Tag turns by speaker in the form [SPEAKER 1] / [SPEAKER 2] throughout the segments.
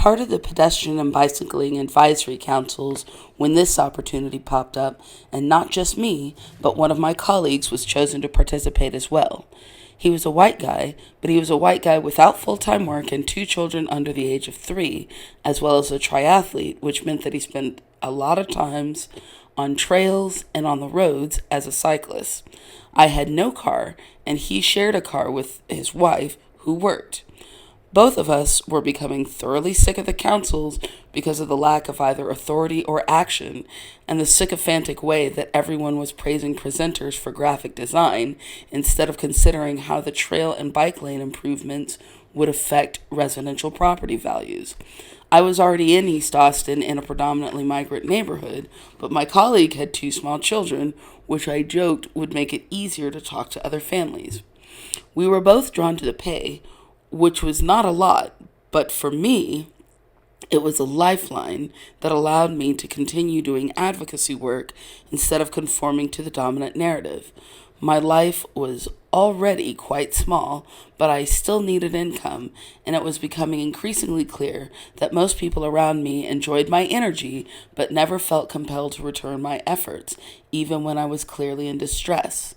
[SPEAKER 1] part of the Pedestrian and Bicycling Advisory Councils when this opportunity popped up, and not just me, but one of my colleagues was chosen to participate as well. He was a white guy, but he was a white guy without full-time work and two children under the age of 3, as well as a triathlete, which meant that he spent a lot of times on trails and on the roads as a cyclist. I had no car, and he shared a car with his wife, who worked. Both of us were becoming thoroughly sick of the councils because of the lack of either authority or action, and the sycophantic way that everyone was praising presenters for graphic design instead of considering how the trail and bike lane improvements would affect residential property values. I was already in East Austin in a predominantly migrant neighborhood, but my colleague had 2 small children, which I joked would make it easier to talk to other families. We were both drawn to the pay, which was not a lot, but for me, it was a lifeline that allowed me to continue doing advocacy work instead of conforming to the dominant narrative. My life was already quite small, but I still needed income, and it was becoming increasingly clear that most people around me enjoyed my energy, but never felt compelled to return my efforts, even when I was clearly in distress.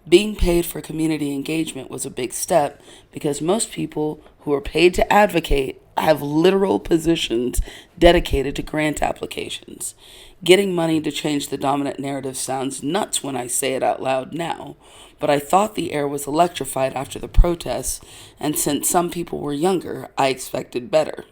[SPEAKER 1] Being paid for community engagement was a big step because most people who are paid to advocate have literal positions dedicated to grant applications. Getting money to change the dominant narrative sounds nuts when I say it out loud now, but I thought the air was electrified after the protests, and since some people were younger, I expected better.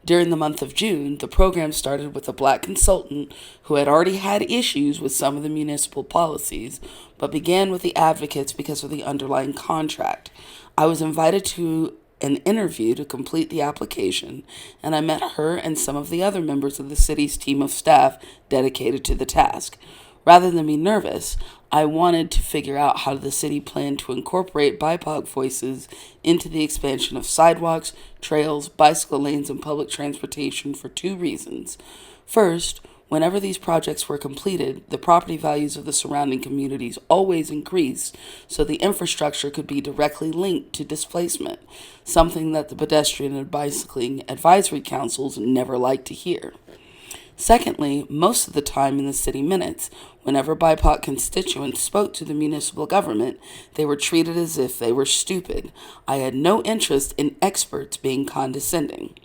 [SPEAKER 1] During the month of June, the program started with a black consultant who had already had issues with some of the municipal policies, but began with the advocates because of the underlying contract. I was invited to an interview to complete the application, and I met her and some of the other members of the city's team of staff dedicated to the task. Rather than be nervous, I wanted to figure out how the city planned to incorporate BIPOC voices into the expansion of sidewalks, trails, bicycle lanes, and public transportation for 2 reasons. First, whenever these projects were completed, the property values of the surrounding communities always increased, so the infrastructure could be directly linked to displacement, something that the Pedestrian and Bicycling Advisory Councils never liked to hear. Secondly, most of the time in the city minutes, whenever BIPOC constituents spoke to the municipal government, they were treated as if they were stupid. I had no interest in experts being condescending.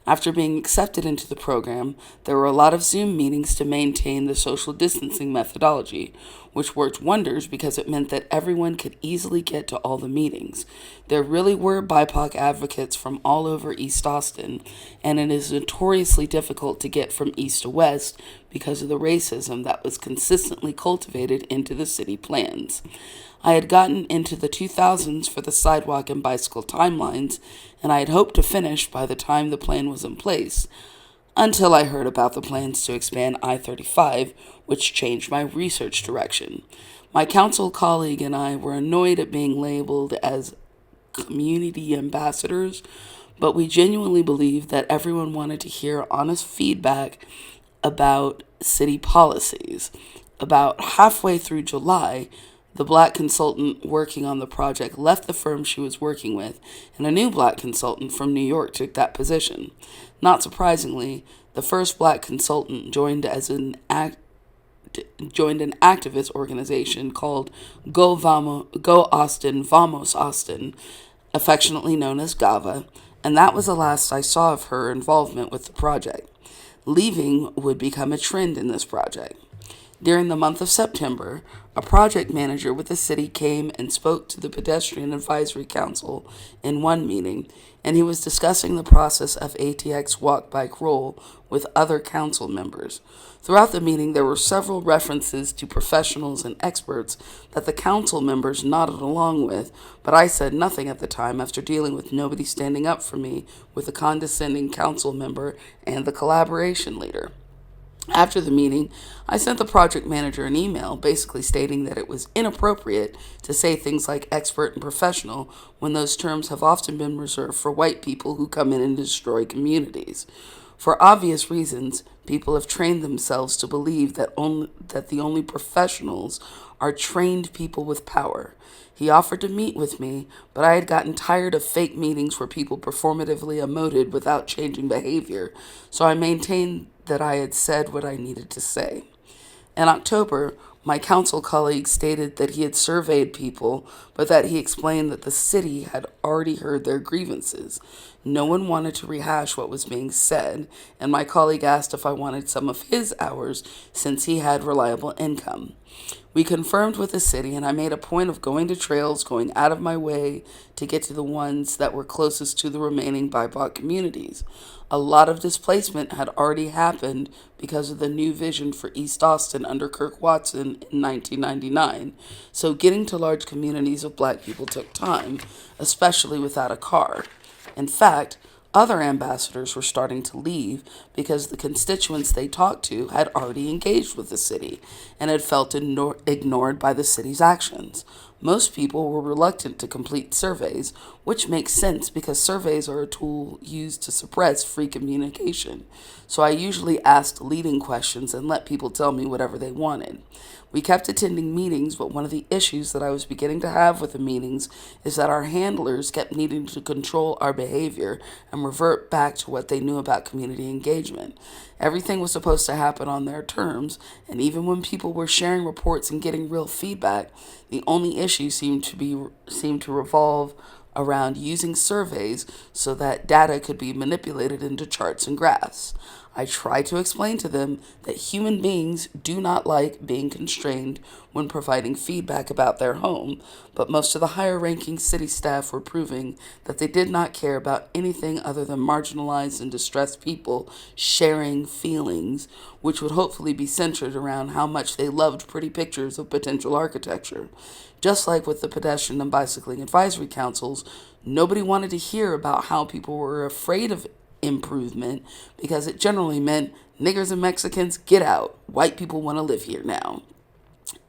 [SPEAKER 1] After being accepted into the program, there were a lot of Zoom meetings to maintain the social distancing methodology, which worked wonders because it meant that everyone could easily get to all the meetings. There really were BIPOC advocates from all over East Austin, and it is notoriously difficult to get from east to west because of the racism that was consistently cultivated into the city plans. I had gotten into the 2000s for the sidewalk and bicycle timelines, and I had hoped to finish by the time the plan was in place, until I heard about the plans to expand I-35, which changed my research direction. My council colleague and I were annoyed at being labeled as community ambassadors, but we genuinely believed that everyone wanted to hear honest feedback about city policies. About halfway through July, the black consultant working on the project left the firm she was working with, and a new black consultant from New York took that position. Not surprisingly, the first black consultant joined an activist organization called Go Austin, Vamos Austin, affectionately known as GAVA, and that was the last I saw of her involvement with the project. Leaving would become a trend in this project. During the month of September, a project manager with the city came and spoke to the Pedestrian Advisory Council in one meeting, and he was discussing the process of ATX walk bike roll with other council members. Throughout the meeting, there were several references to professionals and experts that the council members nodded along with, but I said nothing at the time after dealing with nobody standing up for me with the condescending council member and the collaboration leader. After the meeting, I sent the project manager an email basically stating that it was inappropriate to say things like expert and professional when those terms have often been reserved for white people who come in and destroy communities. For obvious reasons, people have trained themselves to believe that the only professionals are trained people with power. He offered to meet with me, but I had gotten tired of fake meetings where people performatively emoted without changing behavior, so I maintained that I had said what I needed to say. In October, my council colleague stated that he had surveyed people, but that he explained that the city had already heard their grievances. No one wanted to rehash what was being said, and my colleague asked if I wanted some of his hours since he had reliable income. We confirmed with the city, and I made a point of going to trails, going out of my way to get to the ones that were closest to the remaining BIPOC communities. A lot of displacement had already happened because of the new vision for East Austin under Kirk Watson in 1999, so getting to large communities of black people took time, especially without a car. In fact, other ambassadors were starting to leave because the constituents they talked to had already engaged with the city and had felt ignored by the city's actions. Most people were reluctant to complete surveys, which makes sense because surveys are a tool used to suppress free communication. So I usually asked leading questions and let people tell me whatever they wanted. We kept attending meetings, but one of the issues that I was beginning to have with the meetings is that our handlers kept needing to control our behavior and revert back to what they knew about community engagement. Everything was supposed to happen on their terms, and even when people were sharing reports and getting real feedback, the only issue seemed to revolve around using surveys so that data could be manipulated into charts and graphs. I tried to explain to them that human beings do not like being constrained when providing feedback about their home, but most of the higher ranking city staff were proving that they did not care about anything other than marginalized and distressed people sharing feelings, which would hopefully be centered around how much they loved pretty pictures of potential architecture. Just like with the pedestrian and bicycling advisory councils, nobody wanted to hear about how people were afraid of improvement because it generally meant niggers and Mexicans get out. White people want to live here now.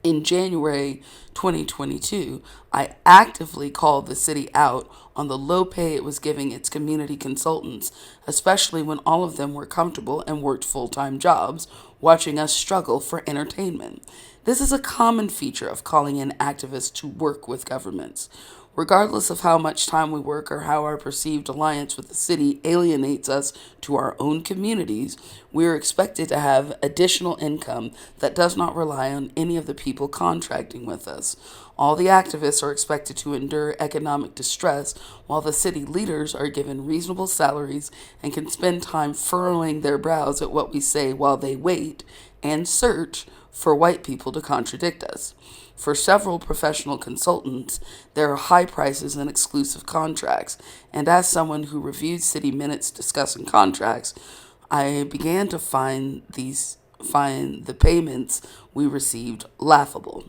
[SPEAKER 1] In January 2022, I actively called the city out on the low pay it was giving its community consultants, especially when all of them were comfortable and worked full-time jobs, watching us struggle for entertainment. This is a common feature of calling in activists to work with governments. Regardless of how much time we work or how our perceived alliance with the city alienates us to our own communities, we are expected to have additional income that does not rely on any of the people contracting with us. All the activists are expected to endure economic distress, while the city leaders are given reasonable salaries and can spend time furrowing their brows at what we say while they wait and search for white people to contradict us. For several professional consultants, there are high prices and exclusive contracts, and as someone who reviewed city minutes discussing contracts, I began to find the payments we received laughable.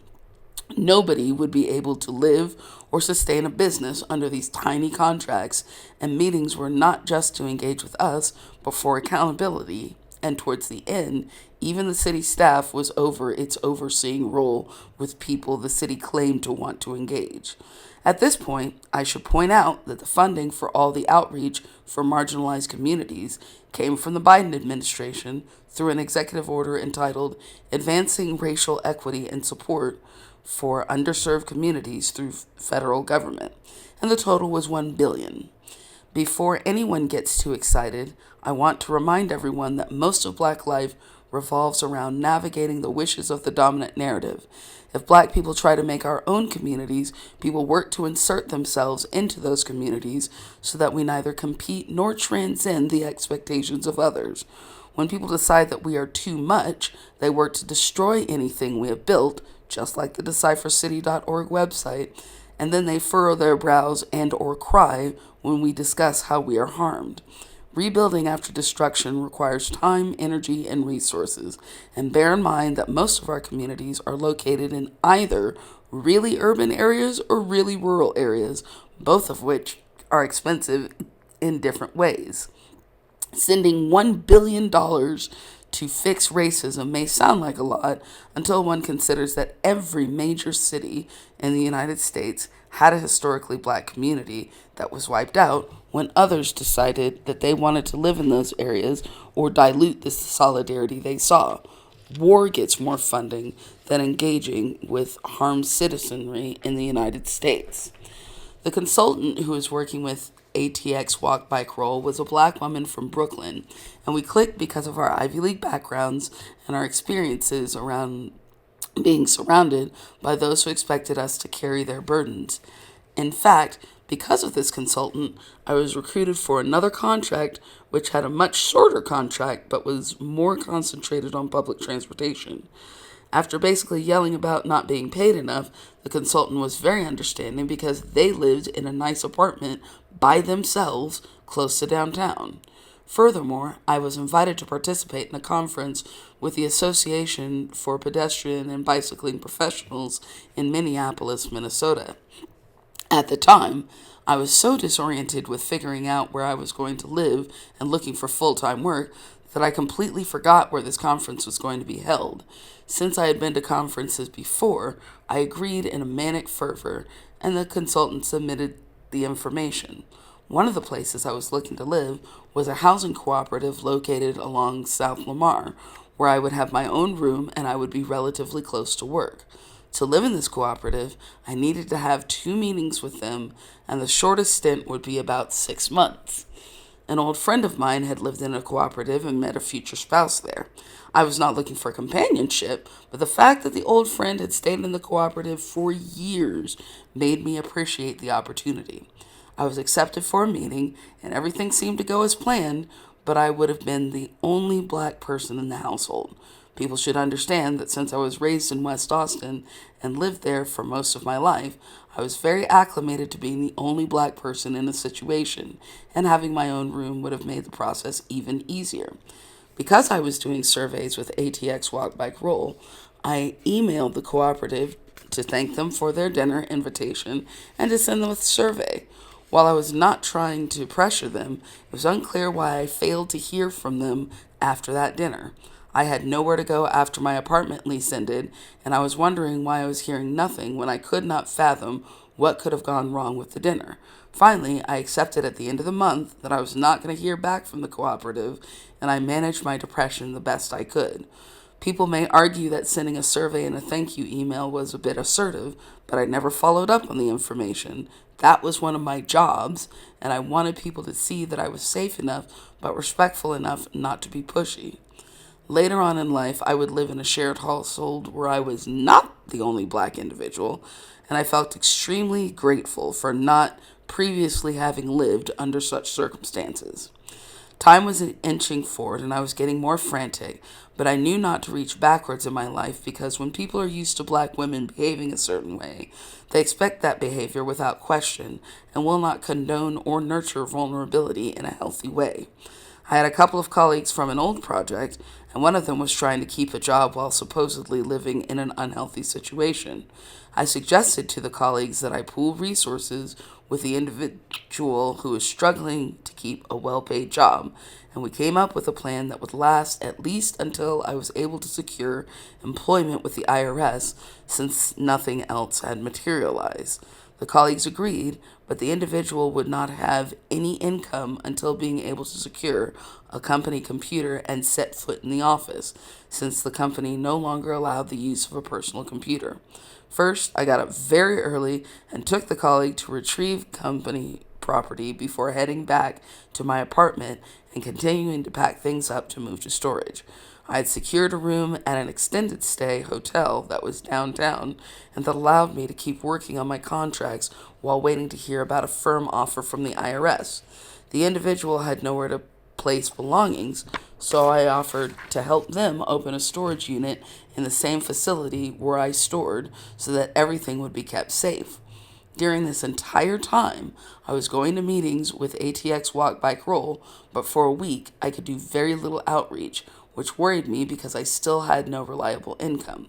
[SPEAKER 1] Nobody would be able to live or sustain a business under these tiny contracts, and meetings were not just to engage with us, but for accountability. And towards the end, even the city staff was over its overseeing role with people the city claimed to want to engage. At this point, I should point out that the funding for all the outreach for marginalized communities came from the Biden administration through an executive order entitled Advancing Racial Equity and Support for Underserved Communities Through Federal Government, and the total was $1 billion. Before anyone gets too excited, I want to remind everyone that most of Black life revolves around navigating the wishes of the dominant narrative. If Black people try to make our own communities, people work to insert themselves into those communities so that we neither compete nor transcend the expectations of others. When people decide that we are too much, they work to destroy anything we have built, just like the deciphercity.org website, and then they furrow their brows and or cry when we discuss how we are harmed. Rebuilding after destruction requires time, energy, and resources, and bear in mind that most of our communities are located in either really urban areas or really rural areas, both of which are expensive in different ways. Sending $1 billion to fix racism may sound like a lot until one considers that every major city in the United States had a historically Black community that was wiped out when others decided that they wanted to live in those areas or dilute the solidarity they saw. war gets more funding than engaging with harmed citizenry in the United States. The consultant who was working with ATX Walk Bike Roll was a black woman from Brooklyn, and we clicked because of our Ivy League backgrounds and our experiences around being surrounded by those who expected us to carry their burdens. In fact, because of this consultant, I was recruited for another contract which had a much shorter contract but was more concentrated on public transportation. After basically yelling about not being paid enough, the consultant was very understanding because they lived in a nice apartment by themselves close to downtown. Furthermore, I was invited to participate in a conference with the Association for Pedestrian and Bicycling Professionals in Minneapolis, Minnesota. At the time, I was so disoriented with figuring out where I was going to live and looking for full time work that I completely forgot where this conference was going to be held. Since I had been to conferences before, I agreed in a manic fervor, and the consultant submitted the information. One of the places I was looking to live was a housing cooperative located along South Lamar, where I would have my own room and I would be relatively close to work. To live in this cooperative, I needed to have 2 meetings with them, and the shortest stint would be about 6 months. An old friend of mine had lived in a cooperative and met a future spouse there. I was not looking for companionship, but the fact that the old friend had stayed in the cooperative for years made me appreciate the opportunity. I was accepted for a meeting, and everything seemed to go as planned, but I would have been the only black person in the household. People should understand that since I was raised in West Austin and lived there for most of my life, I was very acclimated to being the only black person in a situation, and having my own room would have made the process even easier. Because I was doing surveys with ATX Walk Bike Roll, I emailed the cooperative to thank them for their dinner invitation and to send them a survey. While I was not trying to pressure them, it was unclear why I failed to hear from them after that dinner. I had nowhere to go after my apartment lease ended, and I was wondering why I was hearing nothing when I could not fathom what could have gone wrong with the dinner. Finally, I accepted at the end of the month that I was not going to hear back from the cooperative, and I managed my depression the best I could. People may argue that sending a survey and a thank you email was a bit assertive, but I never followed up on the information. That was one of my jobs, and I wanted people to see that I was safe enough but respectful enough not to be pushy. Later on in life, I would live in a shared household where I was not the only black individual, and I felt extremely grateful for not previously having lived under such circumstances. Time was inching forward, and I was getting more frantic, but I knew not to reach backwards in my life because when people are used to black women behaving a certain way, they expect that behavior without question and will not condone or nurture vulnerability in a healthy way. I had a couple of colleagues from an old project, and one of them was trying to keep a job while supposedly living in an unhealthy situation. I suggested to the colleagues that I pool resources with the individual who was struggling to keep a well paid job, and we came up with a plan that would last at least until I was able to secure employment with the IRS, since nothing else had materialized. The colleagues agreed, but the individual would not have any income until being able to secure a company computer and set foot in the office, since the company no longer allowed the use of a personal computer. First, I got up very early and took the colleague to retrieve company property before heading back to my apartment and continuing to pack things up to move to storage. I had secured a room at an extended stay hotel that was downtown and that allowed me to keep working on my contracts while waiting to hear about a firm offer from the IRS. The individual had nowhere to place belongings, so I offered to help them open a storage unit in the same facility where I stored so that everything would be kept safe. During this entire time, I was going to meetings with ATX Walk Bike Roll, but for a week I could do very little outreach, which worried me because I still had no reliable income.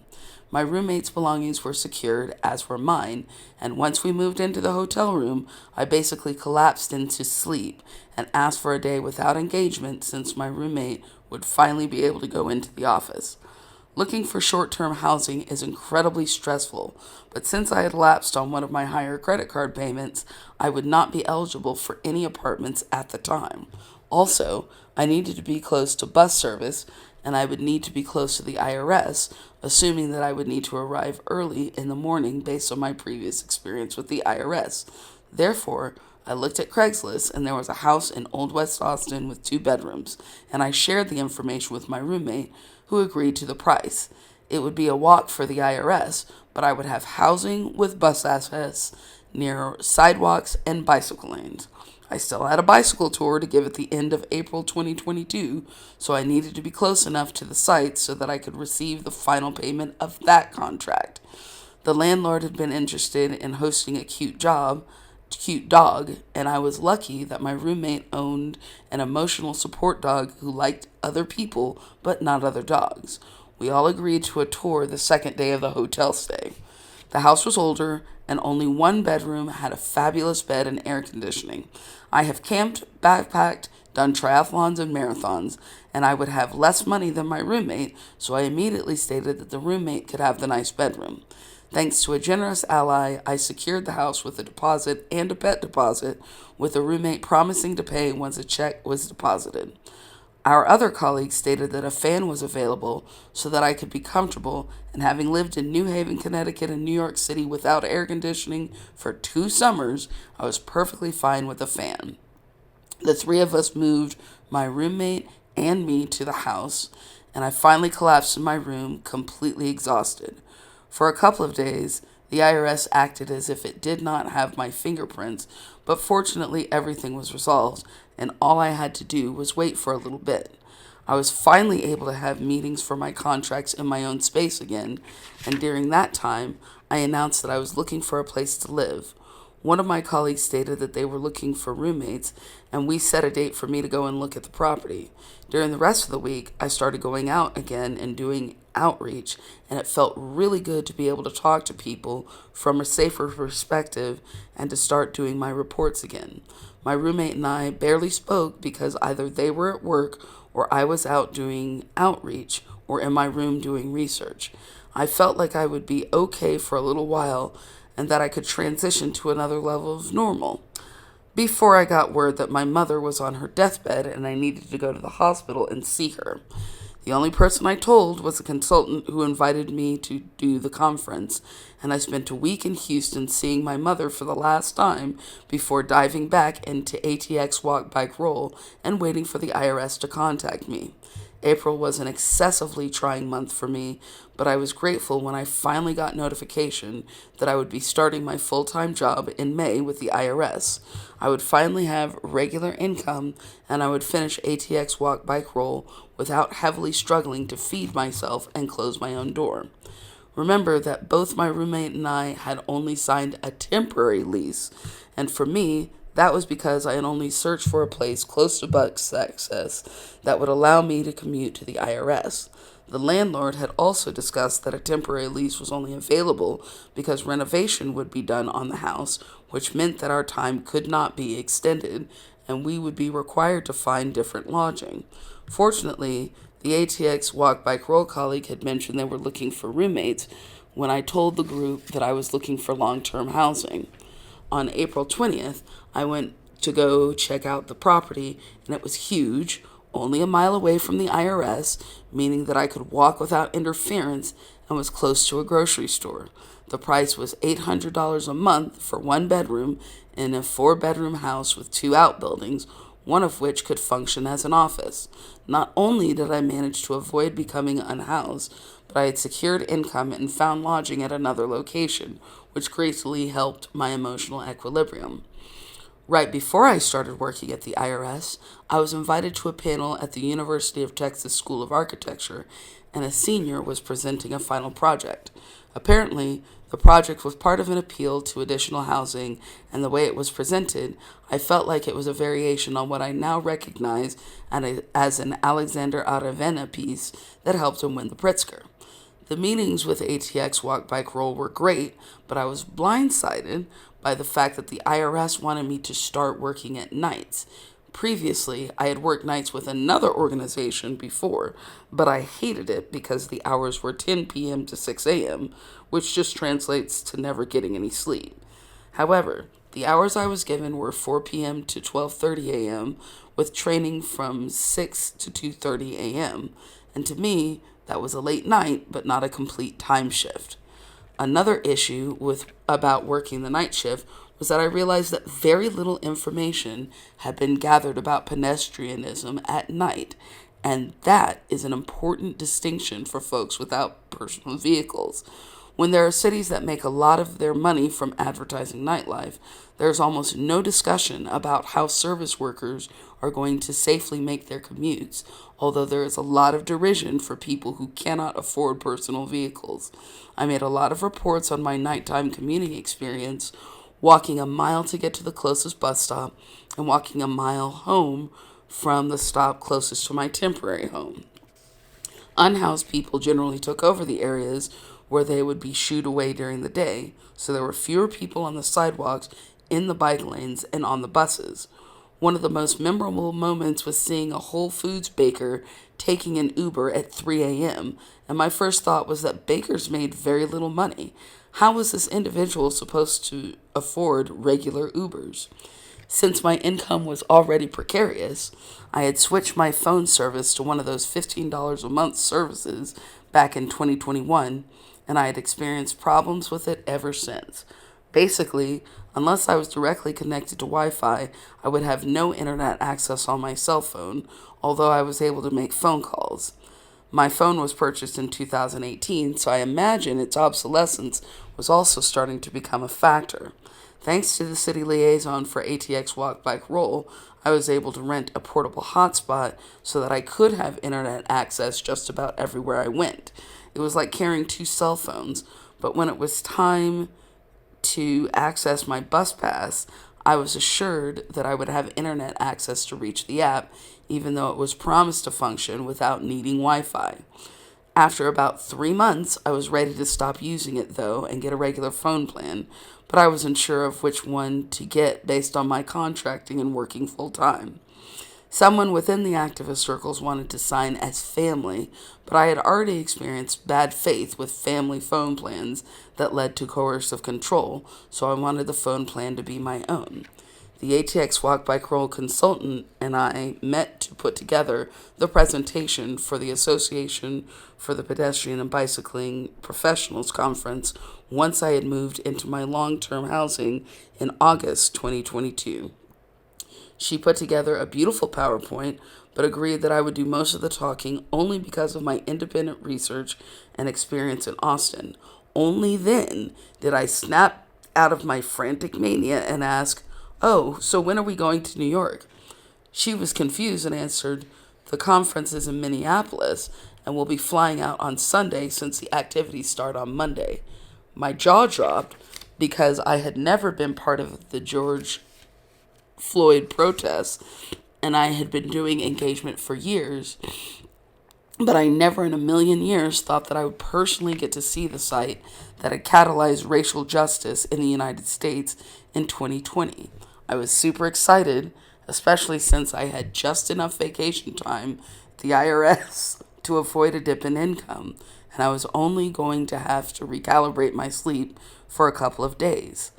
[SPEAKER 1] My roommate's belongings were secured, as were mine, and once we moved into the hotel room, I basically collapsed into sleep and asked for a day without engagement since my roommate would finally be able to go into the office. Looking for short-term housing is incredibly stressful, but since I had lapsed on one of my higher credit card payments, I would not be eligible for any apartments at the time. Also, I needed to be close to bus service and I would need to be close to the IRS, assuming that I would need to arrive early in the morning based on my previous experience with the IRS. Therefore, I looked at Craigslist and there was a house in Old West Austin with 2 bedrooms, and I shared the information with my roommate, who agreed to the price. It would be a walk for the IRS, but I would have housing with bus access near sidewalks and bicycle lanes. I still had a bicycle tour to give at the end of April 2022, so I needed to be close enough to the site so that I could receive the final payment of that contract. The landlord had been interested in hosting a cute dog, and I was lucky that my roommate owned an emotional support dog who liked other people but not other dogs. We all agreed to a tour the second day of the hotel stay. The house was older and only 1 bedroom, had a fabulous bed and air conditioning. I have camped, backpacked, done triathlons and marathons, and I would have less money than my roommate, so I immediately stated that the roommate could have the nice bedroom. Thanks to a generous ally, I secured the house with a deposit and a pet deposit, with the roommate promising to pay once a check was deposited. Our other colleague stated that a fan was available so that I could be comfortable, and having lived in New Haven, Connecticut, and New York City without air conditioning for 2 summers, I was perfectly fine with a fan. The 3 of us moved, my roommate and me, to the house, and I finally collapsed in my room, completely exhausted. For a couple of days, the IRS acted as if it did not have my fingerprints, but fortunately everything was resolved, and all I had to do was wait for a little bit. I was finally able to have meetings for my contracts in my own space again, and during that time, I announced that I was looking for a place to live. One of my colleagues stated that they were looking for roommates, and we set a date for me to go and look at the property. During the rest of the week, I started going out again and doing outreach, and it felt really good to be able to talk to people from a safer perspective and to start doing my reports again. My roommate and I barely spoke because either they were at work or I was out doing outreach or in my room doing research. I felt like I would be okay for a little while and that I could transition to another level of normal. Before I got word that my mother was on her deathbed and I needed to go to the hospital and see her. The only person I told was a consultant who invited me to do the conference, and I spent a week in Houston seeing my mother for the last time before diving back into ATX walk bike roll and waiting for the IRS to contact me. April was an excessively trying month for me, but I was grateful when I finally got notification that I would be starting my full-time job in May with the IRS. I would finally have regular income and I would finish ATX walk bike roll without heavily struggling to feed myself and close my own door. Remember that both my roommate and I had only signed a temporary lease, and for me, that was because I had only searched for a place close to bus access that would allow me to commute to the IRS. The landlord had also discussed that a temporary lease was only available because renovation would be done on the house, which meant that our time could not be extended and we would be required to find different lodging. Fortunately, the ATX walk bike roll colleague had mentioned they were looking for roommates when I told the group that I was looking for long-term housing. On April 20th, I went to go check out the property, and it was huge, only a mile away from the IRS, meaning that I could walk without interference and was close to a grocery store. The price was $800 a month for 1 bedroom in a 4 bedroom house with 2 outbuildings, one of which could function as an office. Not only did I manage to avoid becoming unhoused, but I had secured income and found lodging at another location, which greatly helped my emotional equilibrium. Right before I started working at the IRS, I was invited to a panel at the University of Texas School of Architecture, and a senior was presenting a final project. Apparently, the project was part of an appeal to additional housing, and the way it was presented, I felt like it was a variation on what I now recognize as an Alexander Aravena piece that helped him win the Pritzker. The meetings with ATX Walk Bike Roll were great, but I was blindsided by the fact that the IRS wanted me to start working at nights. Previously, I had worked nights with another organization before, but I hated it because the hours were 10 p.m. to 6 a.m., which just translates to never getting any sleep. However, The hours I was given were 4 p.m. to 12:30 a.m. with training from 6 to 2:30 a.m. And to me, that was a late night, but not a complete time shift. Another issue with about working the night shift was that I realized that very little information had been gathered about pedestrianism at night, and that is an important distinction for folks without personal vehicles. When there are cities that make a lot of their money from advertising nightlife, there's almost no discussion about how service workers are going to safely make their commutes, although there is a lot of derision for people who cannot afford personal vehicles. I made a lot of reports on my nighttime commuting experience, walking a mile to get to the closest bus stop and walking a mile home from the stop closest to my temporary home. Unhoused people generally took over the areas where they would be shooed away during the day, so there were fewer people on the sidewalks, in the bike lanes, and on the buses. One of the most memorable moments was seeing a Whole Foods baker taking an Uber at 3 a.m., and my first thought was that bakers made very little money. How was this individual supposed to afford regular Ubers? Since my income was already precarious, I had switched my phone service to one of those $15 a month services back in 2021, and I had experienced problems with it ever since. Basically, unless I was directly connected to Wi Fi, I would have no internet access on my cell phone, although I was able to make phone calls. My phone was purchased in 2018, so I imagine its obsolescence was also starting to become a factor. Thanks to the city liaison for ATX Walk Bike Roll, I was able to rent a portable hotspot so that I could have internet access just about everywhere I went. It was like carrying two cell phones, but when it was time to access my bus pass, I was assured that I would have internet access to reach the app, even though it was promised to function without needing Wi Fi. After about 3 months, I was ready to stop using it, though, and get a regular phone plan, but I wasn't sure of which one to get based on my contracting and working full time. Someone within the activist circles wanted to sign as family, but I had already experienced bad faith with family phone plans that led to coercive control, so I wanted the phone plan to be my own. The ATX Walk Bike Roll consultant and I met to put together the presentation for the Association for the Pedestrian and Bicycling Professionals Conference once I had moved into my long-term housing in August 2022. She put together a beautiful PowerPoint, but agreed that I would do most of the talking only because of my independent research and experience in Austin. Only then did I snap out of my frantic mania and ask, "Oh, so when are we going to New York?" She was confused and answered, "The conference is in Minneapolis and we'll be flying out on Sunday since the activities start on Monday." My jaw dropped because I had never been part of the George Floyd protests, and I had been doing engagement for years, but I never in a million years thought that I would personally get to see the site that had catalyzed racial justice in the United States in 2020. I was super excited, especially since I had just enough vacation time at the IRS to avoid a dip in income, and I was only going to have to recalibrate my sleep for a couple of days.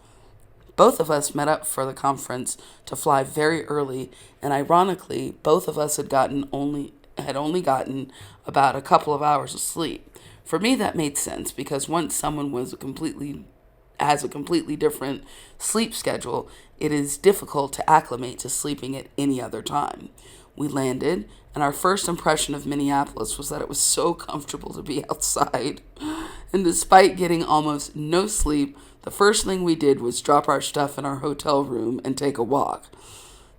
[SPEAKER 1] Both of us met up for the conference to fly very early, and ironically, both of us had only gotten about a couple of hours of sleep. For me, that made sense because once someone has a completely different sleep schedule, it is difficult to acclimate to sleeping at any other time. We landed, and our first impression of Minneapolis was that it was so comfortable to be outside. And despite getting almost no sleep, the first thing we did was drop our stuff in our hotel room and take a walk.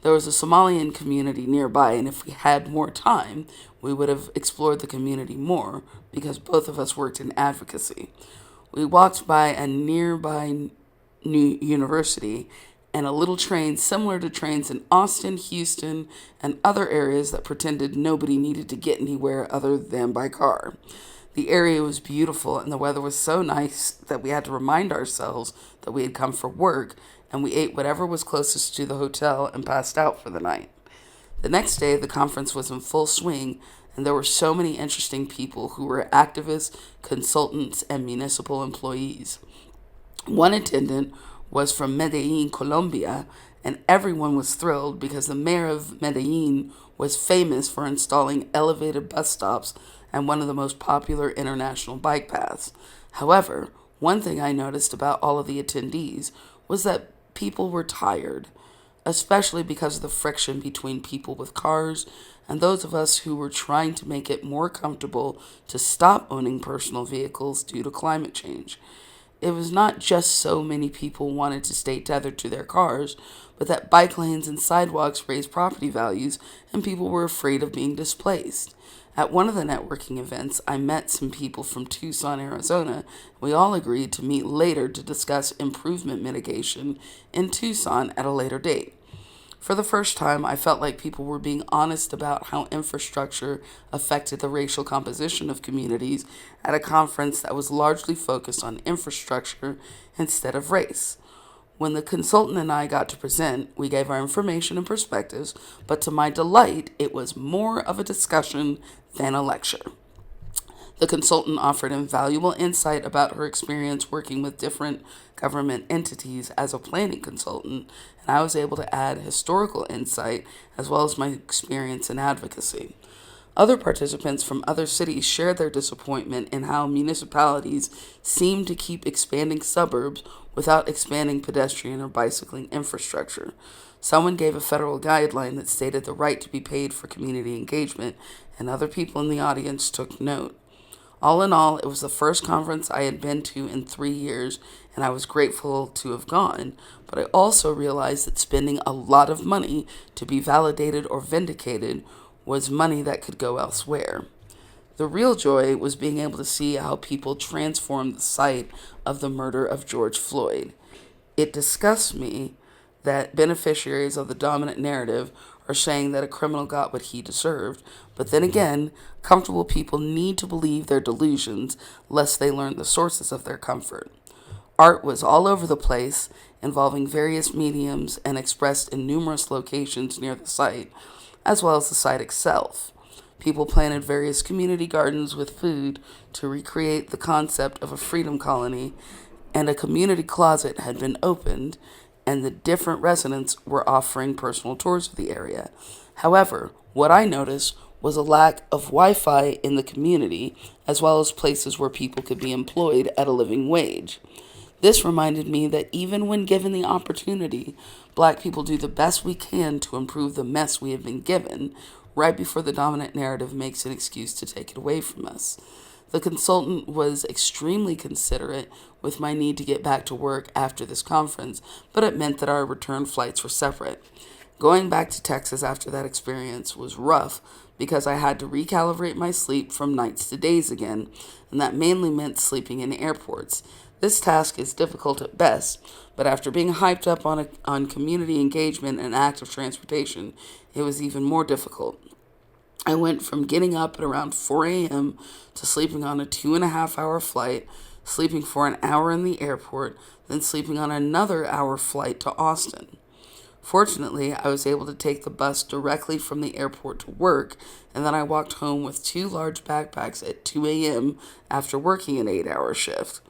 [SPEAKER 1] There was a Somalian community nearby, and if we had more time, we would have explored the community more because both of us worked in advocacy. We walked by a nearby new university and a little train similar to trains in Austin, Houston, and other areas that pretended nobody needed to get anywhere other than by car. The area was beautiful and the weather was so nice that we had to remind ourselves that we had come for work, and we ate whatever was closest to the hotel and passed out for the night. The next day, the conference was in full swing, and there were so many interesting people who were activists, consultants, and municipal employees. One attendant was from Medellin, Colombia, and everyone was thrilled because the mayor of Medellin was famous for installing elevated bus stops and one of the most popular international bike paths. However, one thing I noticed about all of the attendees was that people were tired, especially because of the friction between people with cars and those of us who were trying to make it more comfortable to stop owning personal vehicles due to climate change. It was not just so many people wanted to stay tethered to their cars, but that bike lanes and sidewalks raised property values and people were afraid of being displaced. At one of the networking events, I met some people from Tucson, Arizona. We all agreed to meet later to discuss improvement mitigation in Tucson at a later date. For the first time, I felt like people were being honest about how infrastructure affected the racial composition of communities at a conference that was largely focused on infrastructure instead of race. When the consultant and I got to present, we gave our information and perspectives, but to my delight, it was more of a discussion than a lecture. The consultant offered invaluable insight about her experience working with different government entities as a planning consultant, and I was able to add historical insight as well as my experience in advocacy. Other participants from other cities shared their disappointment in how municipalities seem to keep expanding suburbs without expanding pedestrian or bicycling infrastructure. Someone gave a federal guideline that stated the right to be paid for community engagement, and other people in the audience took note. All in all, it was the first conference I had been to in 3 years, and I was grateful to have gone, but I also realized that spending a lot of money to be validated or vindicated was money that could go elsewhere. The real joy was being able to see how people transformed the site of the murder of George Floyd. It disgusts me that beneficiaries of the dominant narrative are saying that a criminal got what he deserved, but then again, comfortable people need to believe their delusions lest they learn the sources of their comfort. Art was all over the place, involving various mediums and expressed in numerous locations near the site, as well as the site itself. People planted various community gardens with food to recreate the concept of a freedom colony, and a community closet had been opened, and the different residents were offering personal tours of the area. However, what I noticed was a lack of Wi-Fi in the community, as well as places where people could be employed at a living wage. This reminded me that even when given the opportunity, Black people do the best we can to improve the mess we have been given, right before the dominant narrative makes an excuse to take it away from us. The consultant was extremely considerate with my need to get back to work after this conference, but it meant that our return flights were separate. Going back to Texas after that experience was rough because I had to recalibrate my sleep from nights to days again, and that mainly meant sleeping in airports. This task is difficult at best, but after being hyped up on community engagement and active transportation, it was even more difficult. I went from getting up at around 4 a.m. to sleeping on a 2.5 hour flight, sleeping for an hour in the airport, then sleeping on another hour flight to Austin. Fortunately, I was able to take the bus directly from the airport to work, and then I walked home with 2 large backpacks at 2 a.m. after working an 8-hour shift.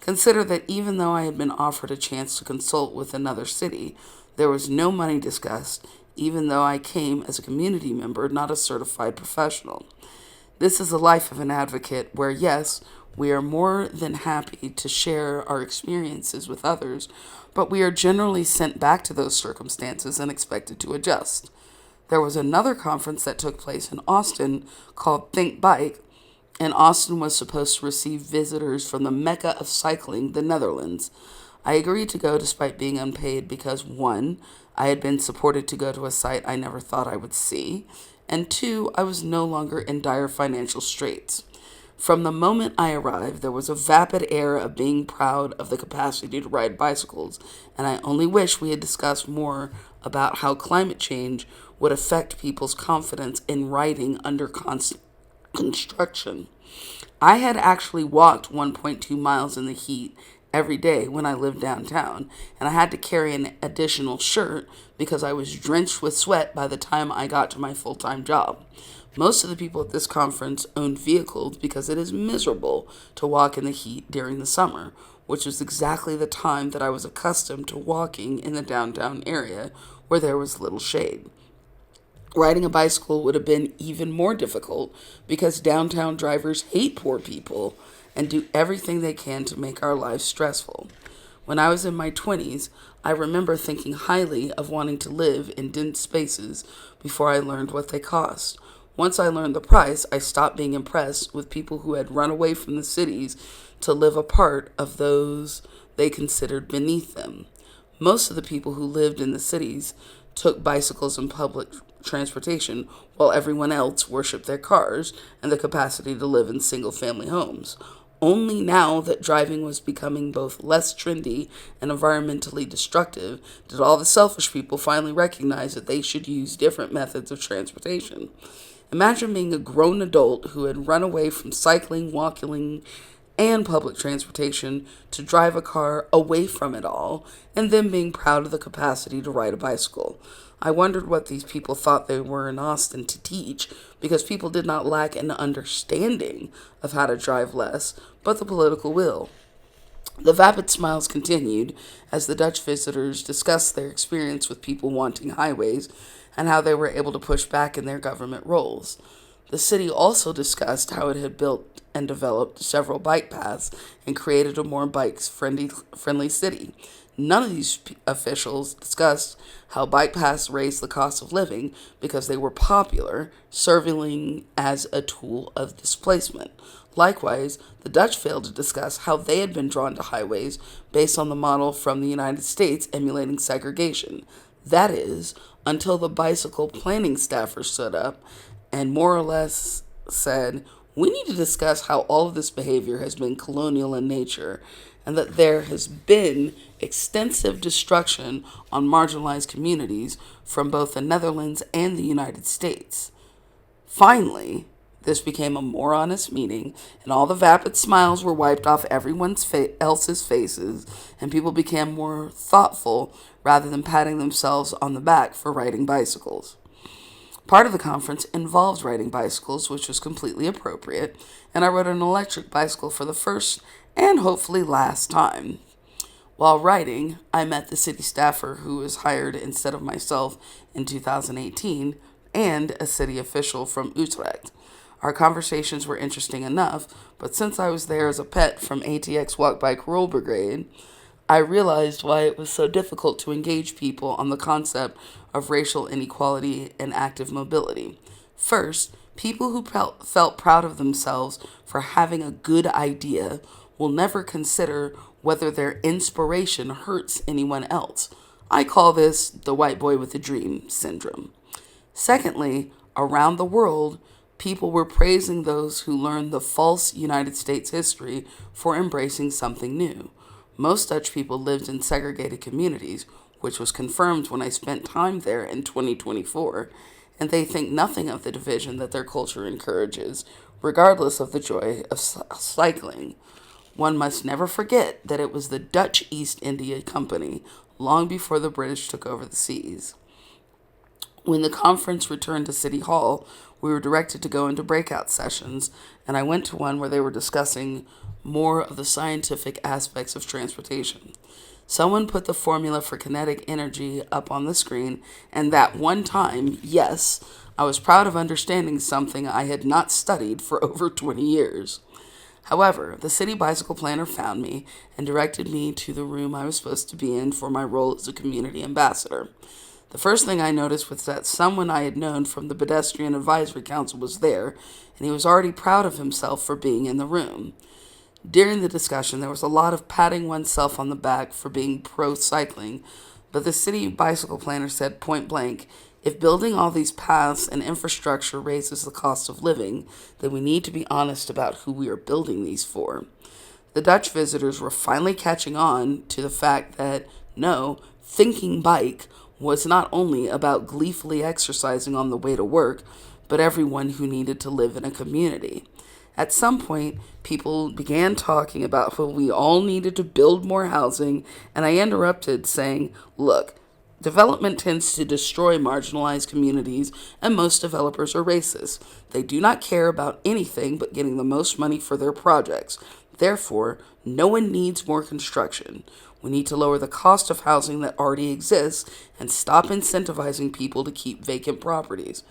[SPEAKER 1] Consider that even though I had been offered a chance to consult with another city, there was no money discussed, even though I came as a community member, not a certified professional. This is the life of an advocate where, yes, we are more than happy to share our experiences with others, but we are generally sent back to those circumstances and expected to adjust. There was another conference that took place in Austin called Think Bike, and Austin was supposed to receive visitors from the Mecca of cycling, the Netherlands. I agreed to go despite being unpaid because 1, I had been supported to go to a site I never thought I would see, and 2, I was no longer in dire financial straits. From the moment I arrived, there was a vapid air of being proud of the capacity to ride bicycles, and I only wish we had discussed more about how climate change would affect people's confidence in riding under constant construction. I had actually walked 1.2 miles in the heat every day when I lived downtown, and I had to carry an additional shirt because I was drenched with sweat by the time I got to my full-time job. Most of the people at this conference owned vehicles because it is miserable to walk in the heat during the summer. which was exactly the time that I was accustomed to walking in the downtown area where there was little shade. Riding a bicycle would have been even more difficult because downtown drivers hate poor people and do everything they can to make our lives stressful. When I was in my 20s, I remember thinking highly of wanting to live in dense spaces before I learned what they cost. Once I learned the price, I stopped being impressed with people who had run away from the cities to live apart of those they considered beneath them. Most of the people who lived in the cities took bicycles and public transportation, while everyone else worshiped their cars and the capacity to live in single family homes. Only now that driving was becoming both less trendy and environmentally destructive did all the selfish people finally recognize that they should use different methods of transportation. Imagine being a grown adult who had run away from cycling, walking, and public transportation to drive a car away from it all, and then being proud of the capacity to ride a bicycle. I wondered what these people thought they were in Austin to teach, because people did not lack an understanding of how to drive less, but the political will. The vapid smiles continued as the Dutch visitors discussed their experience with people wanting highways and how they were able to push back in their government roles. The city also discussed how it had built and developed several bike paths and created a more bike-friendly city. None of these officials discussed how bike paths raised the cost of living because they were popular, serving as a tool of displacement. Likewise, the Dutch failed to discuss how they had been drawn to highways based on the model from the United States emulating segregation. That is, until the bicycle planning staffer stood up and more or less said, "We need to discuss how all of this behavior has been colonial in nature and that there has been extensive destruction on marginalized communities from both the Netherlands and the United States." Finally, this became a more honest meeting, and all the vapid smiles were wiped off everyone else's faces, and people became more thoughtful rather than patting themselves on the back for riding bicycles. Part of the conference involved riding bicycles, which was completely appropriate, and I rode an electric bicycle for the first and hopefully last time. While riding, I met the city staffer who was hired instead of myself in 2018 and a city official from Utrecht. Our conversations were interesting enough, but since I was there as a pet from ATX Walk Bike Roll Brigade, I realized why it was so difficult to engage people on the concept of racial inequality and active mobility. First, people who felt proud of themselves for having a good idea will never consider whether their inspiration hurts anyone else. I call this the white boy with a dream syndrome. Secondly, around the world, people were praising those who learned the false United States history for embracing something new. Most Dutch people lived in segregated communities, which was confirmed when I spent time there in 2024, and they think nothing of the division that their culture encourages, regardless of the joy of cycling. One must never forget that it was the Dutch East India Company, long before the British took over the seas. When the conference returned to City Hall, we were directed to go into breakout sessions, and I went to one where they were discussing more of the scientific aspects of transportation. Someone put the formula for kinetic energy up on the screen, and that one time, yes, I was proud of understanding something I had not studied for over 20 years. However, the city bicycle planner found me and directed me to the room I was supposed to be in for my role as a community ambassador. The first thing I noticed was that someone I had known from the Pedestrian Advisory Council was there, and he was already proud of himself for being in the room. During the discussion, there was a lot of patting oneself on the back for being pro-cycling, but the city bicycle planner said point blank, if building all these paths and infrastructure raises the cost of living, then we need to be honest about who we are building these for. The Dutch visitors were finally catching on to the fact that, no, thinking bike was not only about gleefully exercising on the way to work, but everyone who needed to live in a community. At some point, people began talking about how we all needed to build more housing, and I interrupted saying, look, development tends to destroy marginalized communities, and most developers are racist. They do not care about anything but getting the most money for their projects. Therefore, no one needs more construction. We need to lower the cost of housing that already exists and stop incentivizing people to keep vacant properties.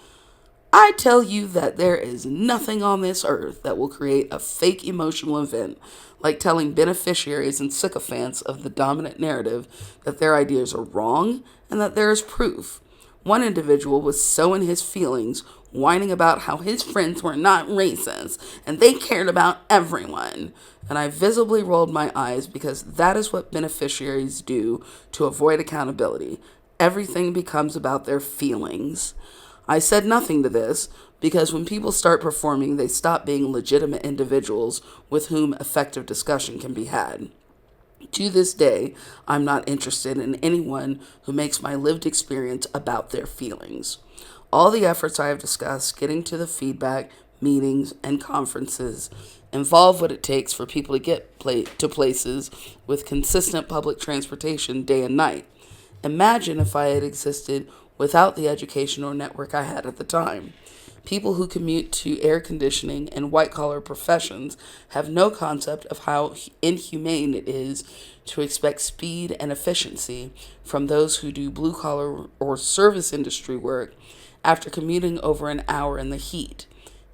[SPEAKER 1] I tell you that there is nothing on this earth that will create a fake emotional event like telling beneficiaries and sycophants of the dominant narrative that their ideas are wrong and that there is proof. One individual was so in his feelings, whining about how his friends were not racist and they cared about everyone. And I visibly rolled my eyes because that is what beneficiaries do to avoid accountability. Everything becomes about their feelings. I said nothing to this because when people start performing, they stop being legitimate individuals with whom effective discussion can be had. To this day, I'm not interested in anyone who makes my lived experience about their feelings. All the efforts I have discussed, getting to the feedback, meetings, and conferences, involve what it takes for people to get to places with consistent public transportation day and night. Imagine if I had existed without the education or network I had at the time. People who commute to air conditioning and white collar professions have no concept of how inhumane it is to expect speed and efficiency from those who do blue collar or service industry work after commuting over an hour in the heat.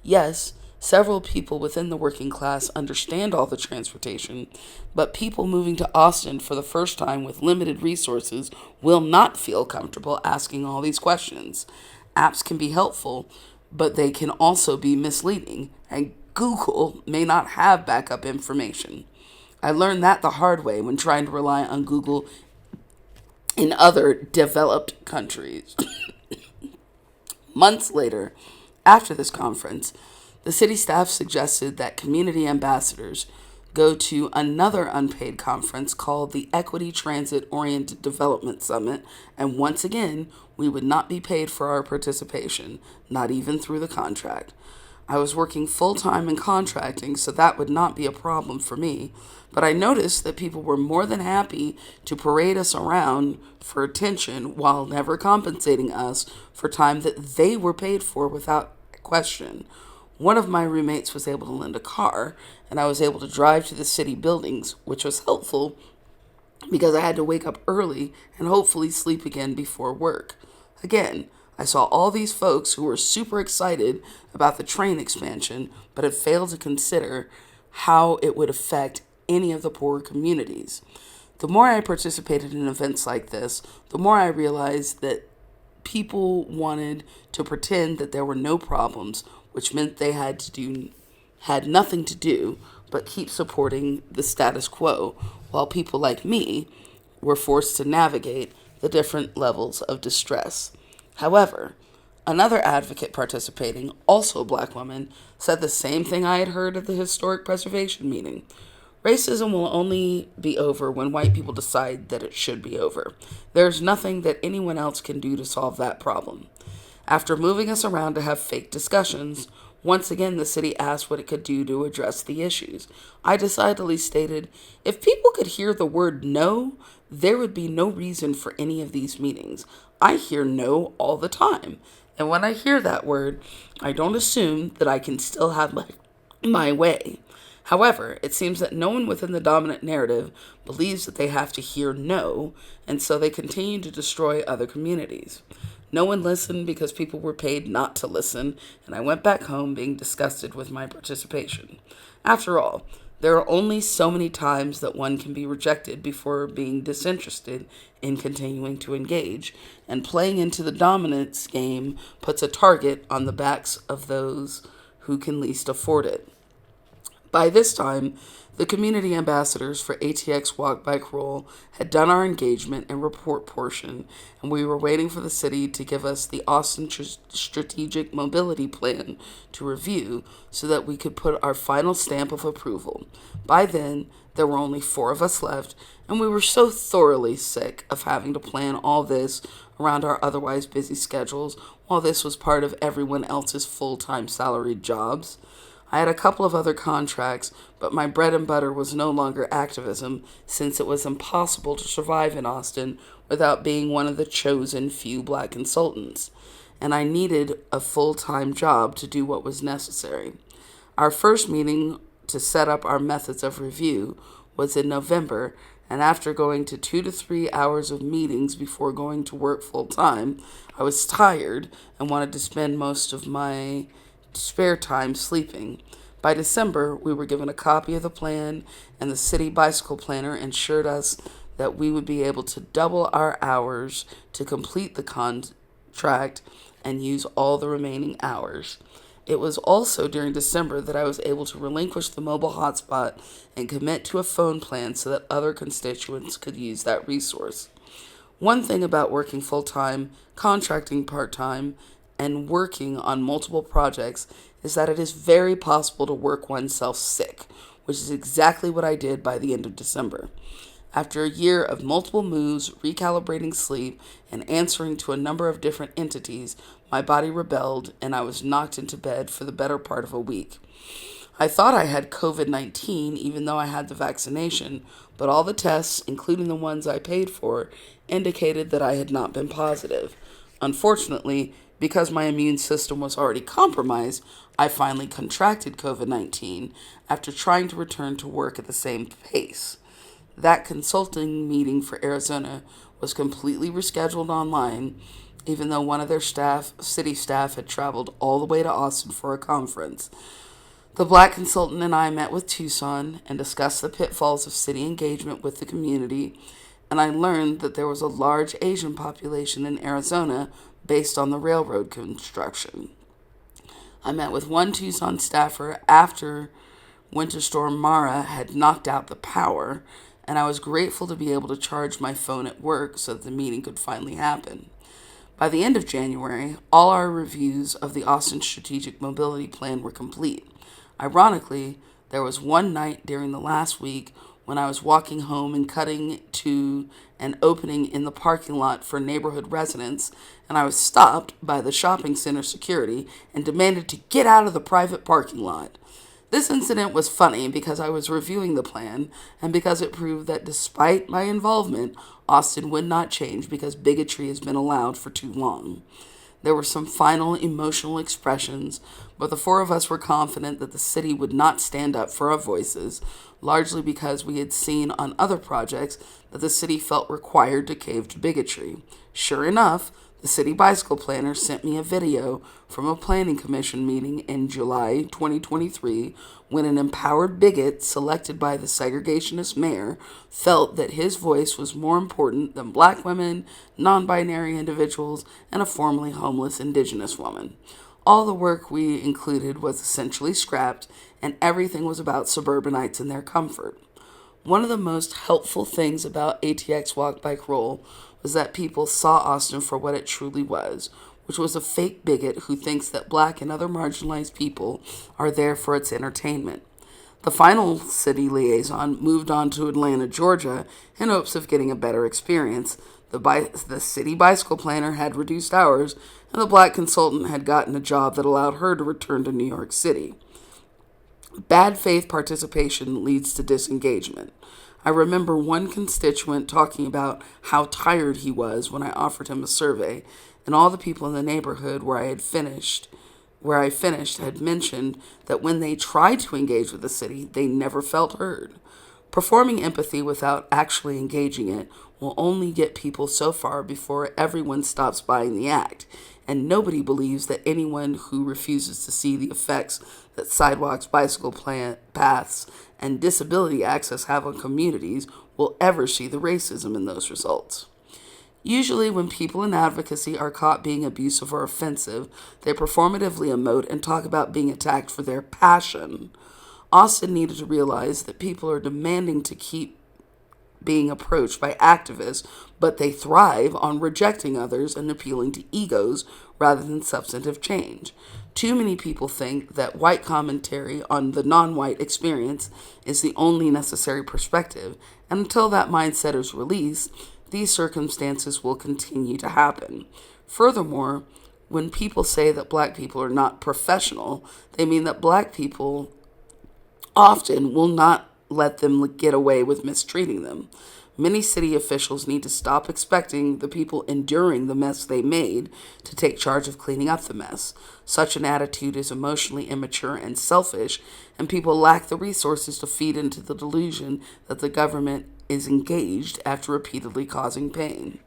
[SPEAKER 1] Yes, several people within the working class understand all the transportation, but people moving to Austin for the first time with limited resources will not feel comfortable asking all these questions. Apps can be helpful, but they can also be misleading, and Google may not have backup information. I learned that the hard way when trying to rely on Google in other developed countries. Months later, after this conference, the city staff suggested that community ambassadors go to another unpaid conference called the Equity Transit Oriented Development Summit, and once again, we would not be paid for our participation, not even through the contract. I was working full-time in contracting, so that would not be a problem for me, but I noticed that people were more than happy to parade us around for attention while never compensating us for time that they were paid for without question. One of my roommates was able to lend a car, and I was able to drive to the city buildings, which was helpful because I had to wake up early and hopefully sleep again before work. Again, I saw all these folks who were super excited about the train expansion, but had failed to consider how it would affect any of the poorer communities. The more I participated in events like this, the more I realized that people wanted to pretend that there were no problems, which meant they had nothing to do but keep supporting the status quo, while people like me were forced to navigate the different levels of distress. However, another advocate participating, also a black woman, said the same thing I had heard at the historic preservation meeting. Racism will only be over when white people decide that it should be over. There's nothing that anyone else can do to solve that problem. After moving us around to have fake discussions, once again the city asked what it could do to address the issues. I decidedly stated, if people could hear the word no, there would be no reason for any of these meetings. I hear no all the time. And when I hear that word, I don't assume that I can still have my way. However, it seems that no one within the dominant narrative believes that they have to hear no, and so they continue to destroy other communities. No one listened because people were paid not to listen, and I went back home being disgusted with my participation. After all, there are only so many times that one can be rejected before being disinterested in continuing to engage, and playing into the dominance game puts a target on the backs of those who can least afford it. By this time, the community ambassadors for ATX Walk Bike Roll had done our engagement and report portion, and we were waiting for the city to give us the Austin Strategic Mobility Plan to review so that we could put our final stamp of approval. By then, there were only 4 of us left, and we were so thoroughly sick of having to plan all this around our otherwise busy schedules while this was part of everyone else's full-time salaried jobs. I had a couple of other contracts, but my bread and butter was no longer activism, since it was impossible to survive in Austin without being one of the chosen few black consultants, and I needed a full-time job to do what was necessary. Our first meeting to set up our methods of review was in November, and after going to 2 to 3 hours of meetings before going to work full time, I was tired and wanted to spend most of my spare time sleeping. By December, we were given a copy of the plan, and the city bicycle planner assured us that we would be able to double our hours to complete the contract and use all the remaining hours. It was also during December that I was able to relinquish the mobile hotspot and commit to a phone plan so that other constituents could use that resource. One thing about working full time, contracting part time, and working on multiple projects is that it is very possible to work oneself sick, which is exactly what I did by the end of December. After a year of multiple moves, recalibrating sleep, and answering to a number of different entities, my body rebelled and I was knocked into bed for the better part of a week. I thought I had COVID-19 even though I had the vaccination, but all the tests, including the ones I paid for, indicated that I had not been positive. Unfortunately, because my immune system was already compromised, I finally contracted COVID-19 after trying to return to work at the same pace. That consulting meeting for Arizona was completely rescheduled online, even though one of their city staff, had traveled all the way to Austin for a conference. The black consultant and I met with Tucson and discussed the pitfalls of city engagement with the community, and I learned that there was a large Asian population in Arizona based on the railroad construction. I met with one Tucson staffer after Winter Storm Mara had knocked out the power, and I was grateful to be able to charge my phone at work so that the meeting could finally happen. By the end of January, all our reviews of the Austin Strategic Mobility Plan were complete. Ironically, there was one night during the last week when I was walking home and cutting to an opening in the parking lot for neighborhood residents, and I was stopped by the shopping center security and demanded to get out of the private parking lot. This incident was funny because I was reviewing the plan and because it proved that despite my involvement, Austin would not change because bigotry has been allowed for too long. There were some final emotional expressions, but the four of us were confident that the city would not stand up for our voices, largely because we had seen on other projects that the city felt required to cave to bigotry. Sure enough, the city bicycle planner sent me a video from a planning commission meeting in July 2023 when an empowered bigot selected by the segregationist mayor felt that his voice was more important than black women, non-binary individuals, and a formerly homeless indigenous woman. All the work we included was essentially scrapped, and everything was about suburbanites and their comfort. One of the most helpful things about ATX Walk Bike Roll was that people saw Austin for what it truly was, which was a fake bigot who thinks that black and other marginalized people are there for its entertainment. The final city liaison moved on to Atlanta, Georgia, in hopes of getting a better experience. The city bicycle planner had reduced hours, and the black consultant had gotten a job that allowed her to return to New York City. Bad faith participation leads to disengagement. I remember one constituent talking about how tired he was when I offered him a survey, and all the people in the neighborhood where I finished had mentioned that when they tried to engage with the city, they never felt heard. Performing empathy without actually engaging it will only get people so far before everyone stops buying the act, and nobody believes that anyone who refuses to see the effects that sidewalks, bicycle paths, and disability access have on communities will ever see the racism in those results. Usually, when people in advocacy are caught being abusive or offensive, they performatively emote and talk about being attacked for their passion. Austin needed to realize that people are demanding to keep being approached by activists, but they thrive on rejecting others and appealing to egos rather than substantive change. Too many people think that white commentary on the non-white experience is the only necessary perspective, and until that mindset is released, these circumstances will continue to happen. Furthermore, when people say that black people are not professional, they mean that black people often will not let them get away with mistreating them. Many city officials need to stop expecting the people enduring the mess they made to take charge of cleaning up the mess. Such an attitude is emotionally immature and selfish, and people lack the resources to feed into the delusion that the government is engaged after repeatedly causing pain.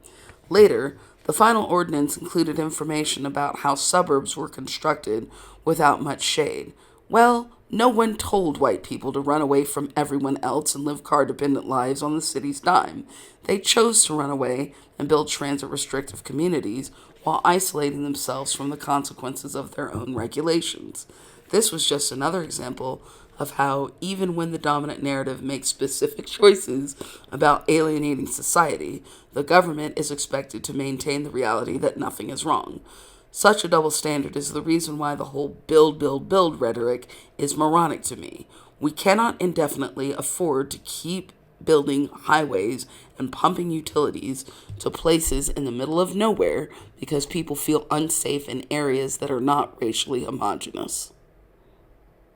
[SPEAKER 1] Later, the final ordinance included information about how suburbs were constructed without much shade. Well, no one told white people to run away from everyone else and live car dependent lives on the city's dime. They chose to run away and build transit restrictive communities while isolating themselves from the consequences of their own regulations. This was just another example of how, even when the dominant narrative makes specific choices about alienating society, the government is expected to maintain the reality that nothing is wrong. Such a double standard is the reason why the whole build, build, build rhetoric is moronic to me. We cannot indefinitely afford to keep building highways and pumping utilities to places in the middle of nowhere because people feel unsafe in areas that are not racially homogenous.